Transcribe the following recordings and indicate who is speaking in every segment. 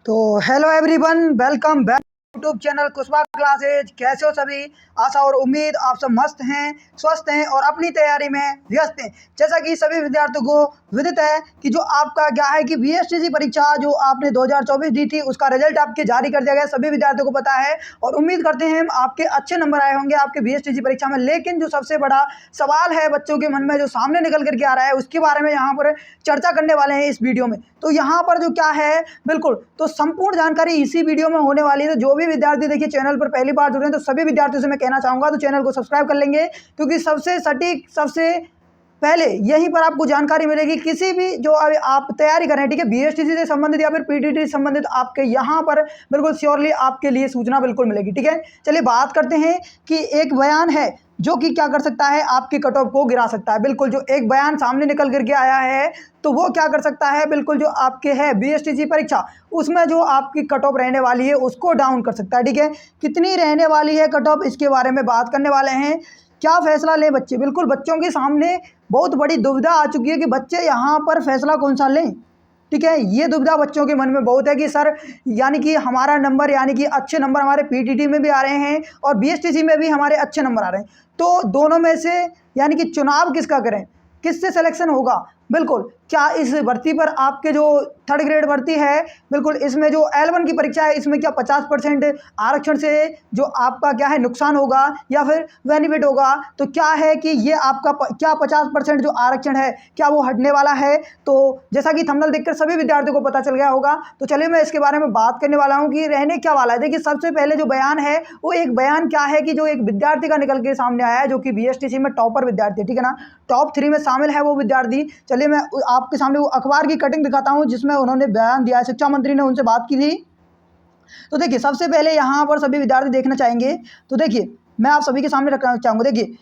Speaker 1: तो hello everyone, welcome back YouTube channel Kushwaha classes. कैसे हो सभी? आशा और उम्मीद आप सब मस्त हैं, स्वस्थ हैं और अपनी तैयारी में व्यस्त हैं। जैसा कि सभी विद्यार्थियों को विदित है कि जो आपका क्या है कि बीएसटीसी परीक्षा जो आपने 2024 दी थी उसका रिजल्ट आपके जारी कर दिया गया, सभी विद्यार्थियों को पता है और उम्मीद करते हैं आपके अच्छे नंबर आए होंगे आपके बीएसटीसी परीक्षा में। लेकिन जो सबसे बड़ा सवाल है बच्चों के मन में जो सामने निकल करके आ रहा है उसके बारे में यहाँ पर चर्चा करने वाले हैं इस वीडियो में। तो यहाँ पर जो क्या है बिल्कुल तो संपूर्ण जानकारी इसी वीडियो में होने वाली है। तो जो भी विद्यार्थी देखिए चैनल पर पहली बार जुड़ रहे हैं तो सभी विद्यार्थियों से मैं कहना चाहूँगा तो चैनल को सब्सक्राइब कर लेंगे, क्योंकि सबसे सटीक सबसे पहले यहीं पर आपको जानकारी मिलेगी किसी भी जो अभी आप तैयारी कर रहे हैं, ठीक है, बीएसटीसी से संबंधित या फिर पीटीटी से संबंधित, आपके यहाँ पर बिल्कुल श्योरली आपके लिए सूचना बिल्कुल मिलेगी। ठीक है, चलिए बात करते हैं कि एक बयान है जो कि क्या कर सकता है, आपकी कट ऑफ को गिरा सकता है। बिल्कुल जो एक बयान सामने निकल करके आया है तो वो क्या कर सकता है, बिल्कुल जो आपके है बीएसटीसी परीक्षा उसमें जो आपकी कट ऑफ रहने वाली है उसको डाउन कर सकता है। ठीक है, कितनी रहने वाली है कट ऑफ, इसके बारे में बात करने वाले हैं। क्या फैसला लें बच्चे, बिल्कुल बच्चों के सामने बहुत बड़ी दुविधा आ चुकी है कि बच्चे यहाँ पर फैसला कौन सा लें। ठीक है, ये दुविधा बच्चों के मन में बहुत है कि सर यानी कि हमारा नंबर यानी कि अच्छे नंबर हमारे पीटीटी में भी आ रहे हैं और बीएसटीसी में भी हमारे अच्छे नंबर आ रहे हैं, तो दोनों में से यानी कि चुनाव किसका करें, किससे सिलेक्शन होगा। बिल्कुल क्या इस भर्ती पर आपके जो थर्ड ग्रेड भर्ती है बिल्कुल इसमें जो L1 की परीक्षा है इसमें क्या 50% आरक्षण से जो आपका क्या है नुकसान होगा या फिर बेनिफिट होगा। तो क्या है कि ये आपका क्या 50% जो आरक्षण है क्या वो हटने वाला है। तो जैसा कि थंबनेल देखकर सभी विद्यार्थियों को पता चल गया होगा, तो चलिए मैं इसके बारे में बात करने वाला हूँ कि रहने क्या वाला है। देखिए सबसे पहले जो बयान है वो एक बयान क्या है कि जो एक विद्यार्थी का निकल के सामने आया है जो कि बीएसटीसी में टॉपर विद्यार्थी है, ठीक है ना, टॉप 3 में शामिल है वो विद्यार्थी। चलिए मैं आपके सामने वो अखबार की कटिंग दिखाता हूं जिसमें उन्होंने बयान दिया है, शिक्षा मंत्री ने उनसे बात की थी। तो देखिए सबसे पहले यहाँ पर सभी विद्यार्थी देखना चाहेंगे, तो देखिए मैं आप सभी के सामने रखना चाहूँगा। देखिए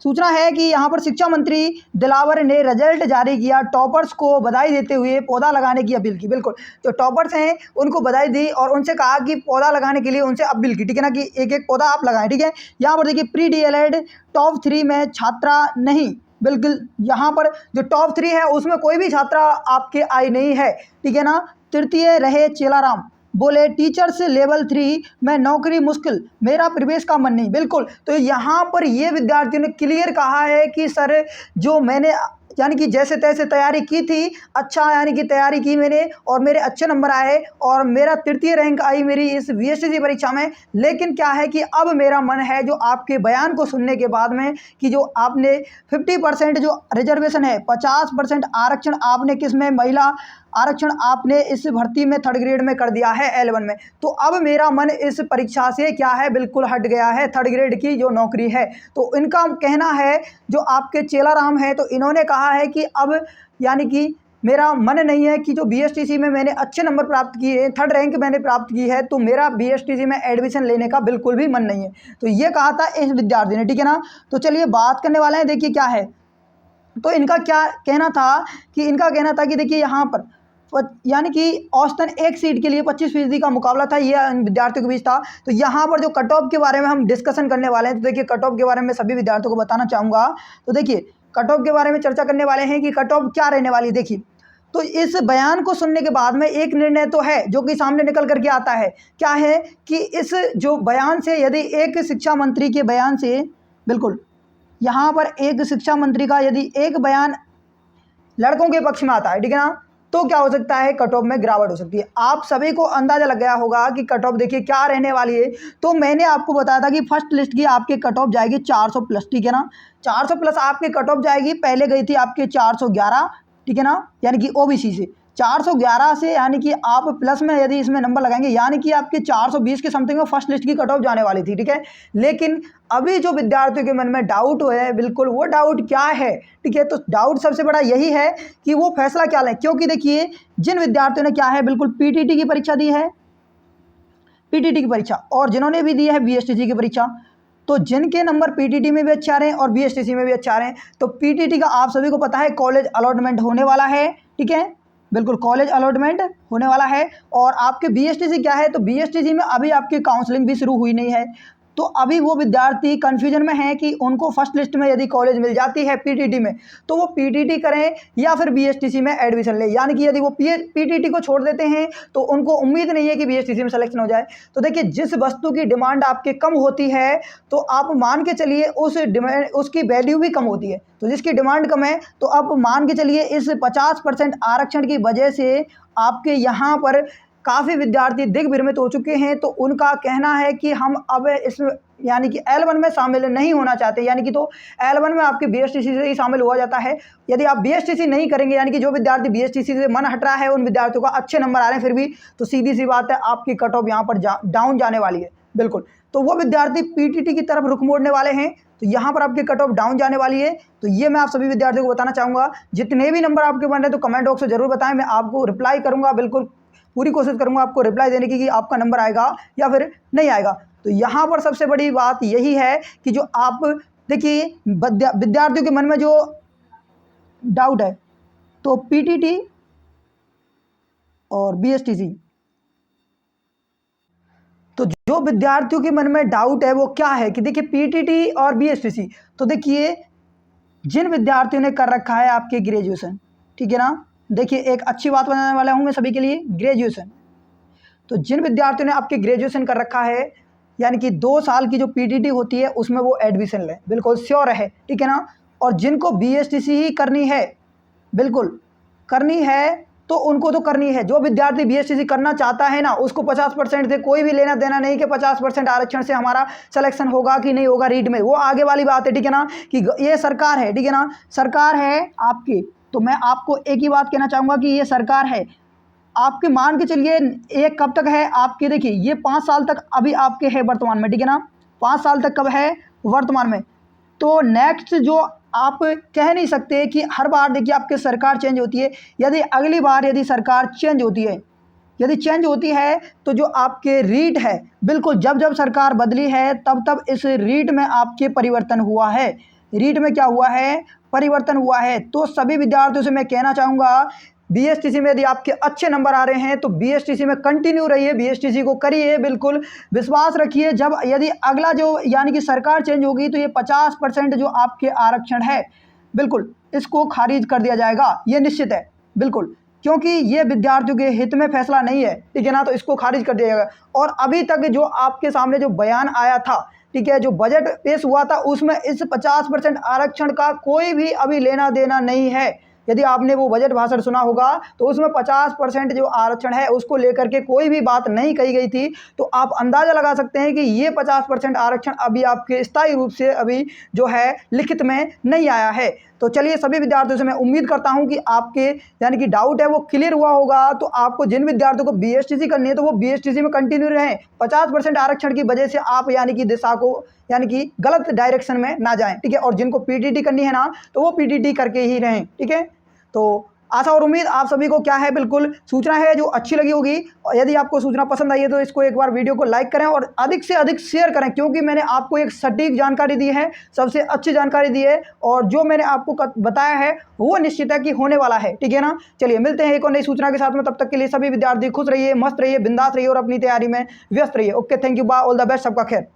Speaker 1: सूचना है कि यहाँ पर शिक्षा मंत्री दिलावर ने रिजल्ट जारी किया, टॉपर्स को बधाई देते हुए पौधा लगाने की अपील की। बिल्कुल जो टॉपर्स हैं उनको बधाई दी और उनसे कहा कि पौधा लगाने के लिए उनसे अपील की, ठीक है ना, कि एक एक पौधा आप लगाएं। ठीक है, यहाँ पर देखिए प्री डीएलएड टॉप 3 में छात्रा नहीं, बिल्कुल यहाँ पर जो टॉप 3 है उसमें कोई भी छात्रा आपके आई नहीं है, ठीक है ना। तृतीय रहे चेलाराम, बोले टीचर्स लेवल 3 में नौकरी मुश्किल, मेरा प्रवेश का मन नहीं। बिल्कुल तो यहाँ पर ये विद्यार्थियों ने क्लियर कहा है कि सर जो मैंने यानी कि जैसे तैसे तैयारी की थी, अच्छा यानी कि तैयारी की मैंने और मेरे अच्छे नंबर आए और मेरा तृतीय रैंक आई मेरी इस बीएसटीसी परीक्षा में। लेकिन क्या है कि अब मेरा मन है जो आपके बयान को सुनने के बाद में कि जो आपने 50% जो रिजर्वेशन है, 50% आरक्षण आपने किस में, महिला आरक्षण आपने इस भर्ती में थर्ड ग्रेड में कर दिया है L1 में, तो अब मेरा मन इस परीक्षा से क्या है बिल्कुल हट गया है, थर्ड ग्रेड की जो नौकरी है। तो इनका कहना है जो आपके चेलाराम है, तो इन्होंने कहा है कि अब यानी कि मेरा मन नहीं है कि जो बीएसटीसी में मैंने अच्छे नंबर प्राप्त किए, थर्ड रैंक मैंने प्राप्त की है, तो मेरा बीएसटीसी में एडमिशन लेने का बिल्कुल भी मन नहीं है। तो ये कहा था इस विद्यार्थी ने, ठीक है ना। तो चलिए बात करने वाले हैं, देखिए क्या है। तो इनका क्या कहना था कि इनका कहना था कि देखिए यहाँ पर यानी कि औसतन एक सीट के लिए 25% का मुकाबला था, ये विद्यार्थियों के बीच था। तो यहाँ पर जो कट ऑफ के बारे में हम डिस्कशन करने वाले हैं, तो देखिए कट ऑफ के बारे में सभी विद्यार्थियों को बताना चाहूँगा। तो देखिए कट ऑफ के बारे में चर्चा करने वाले हैं कि कट ऑफ क्या रहने वाली है। देखिए तो इस बयान को सुनने के बाद में एक निर्णय तो है जो कि सामने निकल करके आता है, क्या है कि इस जो बयान से यदि एक शिक्षा मंत्री के बयान से, बिल्कुल यहाँ पर एक शिक्षा मंत्री का यदि एक बयान लड़कों के पक्ष में आता है, ठीक है ना, तो क्या हो सकता है, कट ऑफ में गिरावट हो सकती है। आप सभी को अंदाजा लग गया होगा कि कट ऑफ देखिए क्या रहने वाली है। तो मैंने आपको बताया था कि फर्स्ट लिस्ट की आपके कट ऑफ जाएगी 400 प्लस, ठीक है ना, 400 प्लस आपके कट ऑफ जाएगी। पहले गई थी आपके 411, ठीक है ना, यानी कि ओबीसी से 411 से, यानी कि आप प्लस में यदि इसमें नंबर लगाएंगे यानी कि आपके 420 के समथिंग में फर्स्ट लिस्ट की कट ऑफ जाने वाली थी, ठीक है। लेकिन अभी जो विद्यार्थियों के मन में डाउट है बिल्कुल वो डाउट क्या है, ठीक है, तो डाउट सबसे बड़ा यही है कि वो फैसला क्या लें। क्योंकि देखिए जिन विद्यार्थियों ने क्या है बिल्कुल पीटीटी की परीक्षा दी है, पीटीटी की परीक्षा, और जिन्होंने भी दी है बीएसटीसी की परीक्षा, तो जिनके नंबर पीटीटी में भी अच्छा रहे और बीएसटीसी में भी अच्छा रहे, तो पीटीटी का आप सभी को पता है कॉलेज अलॉटमेंट होने वाला है, ठीक है, बिल्कुल कॉलेज अलॉटमेंट होने वाला है। और आपके बीएसटीसी क्या है, तो बीएसटीसी में अभी आपकी काउंसलिंग भी शुरू हुई नहीं है। तो अभी वो विद्यार्थी कन्फ्यूजन में हैं कि उनको फर्स्ट लिस्ट में यदि कॉलेज मिल जाती है पीटीटी में, तो वो पीटीटी करें या फिर बीएसटीसी में एडमिशन लें। यानी कि यदि वो पीटीटी को छोड़ देते हैं तो उनको उम्मीद नहीं है कि बीएसटीसी में सिलेक्शन हो जाए। तो देखिए, जिस वस्तु की डिमांड आपके कम होती है तो आप मान के चलिए उसकी वैल्यू भी कम होती है। तो जिसकी डिमांड कम है तो आप मान के चलिए इस 50% आरक्षण की वजह से आपके यहाँ पर काफ़ी विद्यार्थी दिग्भ्रमित हो चुके हैं। तो उनका कहना है कि हम अब इस यानी कि L1 में शामिल नहीं होना चाहते, यानी कि तो L1 में आपके बीएसटीसी से ही शामिल हुआ जाता है। यदि आप बीएसटीसी नहीं करेंगे, यानी कि जो विद्यार्थी बीएसटीसी से मन हट रहा है उन विद्यार्थियों का अच्छे नंबर आ रहे हैं फिर भी, तो सीधी सी बात है आपकी कट ऑफ यहाँ पर डाउन जाने वाली है। बिल्कुल, तो वो विद्यार्थी पीटीटी की तरफ रुख मोड़ने वाले हैं, तो यहाँ पर आपकी कट ऑफ डाउन जाने वाली है। तो ये मैं आप सभी विद्यार्थियों को बताना चाहूँगा। जितने भी नंबर आपके बन रहे हैं तो कमेंट बॉक्स में जरूर बताएं, मैं आपको रिप्लाई करूँगा। बिल्कुल पूरी कोशिश करूँगा आपको रिप्लाई देने की कि आपका नंबर आएगा या फिर नहीं आएगा। तो यहाँ पर सबसे बड़ी बात यही है कि जो आप देखिए विद्यार्थियों के मन में जो डाउट है, तो पीटीटी और बीएसटीसी, तो जो विद्यार्थियों के मन में डाउट है वो क्या है कि देखिए पीटीटी और बीएसटीसी, तो देखिए जिन विद्यार्थियों ने कर रखा है आपके ग्रेजुएशन, ठीक है ना, देखिए एक अच्छी बात बताने वाला हूँ मैं सभी के लिए, ग्रेजुएशन। तो जिन विद्यार्थियों ने आपके ग्रेजुएशन कर रखा है, यानी कि 2 साल की जो पीटीटी होती है उसमें वो एडमिशन लें, बिल्कुल श्योर है, ठीक है ना। और जिनको बीएसटीसी ही करनी है, बिल्कुल करनी है, तो उनको तो करनी है। जो विद्यार्थी बीएसटीसी करना चाहता है ना, उसको 50% से कोई भी लेना देना नहीं कि 50% आरक्षण से हमारा सिलेक्शन होगा कि नहीं होगा रीट में, वो आगे वाली बात है, ठीक है ना। कि ये सरकार है, ठीक है ना, सरकार है आपकी। तो मैं आपको एक ही बात कहना चाहूँगा कि ये सरकार है आपके, मान के चलिए ये कब तक है आपके, देखिए ये 5 साल तक अभी आपके है वर्तमान में, ठीक है ना, 5 साल तक कब है वर्तमान में। तो नेक्स्ट जो आप कह नहीं सकते कि हर बार देखिए आपकी सरकार चेंज होती है, यदि अगली बार यदि सरकार चेंज होती है, यदि चेंज होती है तो जो आपके रीट है, बिल्कुल जब जब सरकार बदली है तब तब इस रीट में आपके परिवर्तन हुआ है। रीट में क्या हुआ है, परिवर्तन हुआ है। तो सभी विद्यार्थियों से मैं कहना चाहूँगा, बीएसटीसी में यदि आपके अच्छे नंबर आ रहे हैं तो बीएसटीसी में कंटिन्यू रहिए, बीएसटीसी को करिए, बिल्कुल विश्वास रखिए। जब यदि अगला जो यानी कि सरकार चेंज होगी तो ये 50% जो आपके आरक्षण है, बिल्कुल इसको खारिज कर दिया जाएगा, ये निश्चित है, बिल्कुल, क्योंकि ये विद्यार्थियों के हित में फैसला नहीं है, ठीक है ना। तो इसको खारिज कर दिया जाएगा। और अभी तक जो आपके सामने जो बयान आया था, ठीक है, जो बजट पेश हुआ था, उसमें इस 50% आरक्षण का कोई भी अभी लेना देना नहीं है। यदि आपने वो बजट भाषण सुना होगा तो उसमें 50% जो आरक्षण है उसको लेकर के कोई भी बात नहीं कही गई थी। तो आप अंदाज़ा लगा सकते हैं कि ये 50% आरक्षण अभी आपके स्थायी रूप से अभी जो है लिखित में नहीं आया है। तो चलिए सभी विद्यार्थियों से मैं उम्मीद करता हूं कि आपके यानी कि डाउट है वो क्लियर हुआ होगा। तो आपको जिन विद्यार्थियों को बीएसटीसी करनी है तो वो बीएसटीसी में कंटिन्यू रहें, 50% आरक्षण की वजह से आप यानी कि दिशा को यानी कि गलत डायरेक्शन में ना जाएं, ठीक है। और जिनको पीटीटी करनी है ना, तो वो पीटीटी करके ही रहें, ठीक है। तो आशा और उम्मीद आप सभी को क्या है, बिल्कुल सूचना है जो अच्छी लगी होगी। और यदि आपको सूचना पसंद आई है तो इसको एक बार वीडियो को लाइक करें और अधिक से अधिक शेयर करें, क्योंकि मैंने आपको एक सटीक जानकारी दी है, सबसे अच्छी जानकारी दी है, और जो मैंने आपको बताया है वो निश्चित है कि होने वाला है, ठीक है ना। चलिए मिलते हैं एक और नई सूचना के साथ में, तब तक के लिए सभी विद्यार्थी खुश रहिए, मस्त रहिए, बिंदास रहिए और अपनी तैयारी में व्यस्त रहिए। Okay, thank you, bye, all the best, सबका खैर।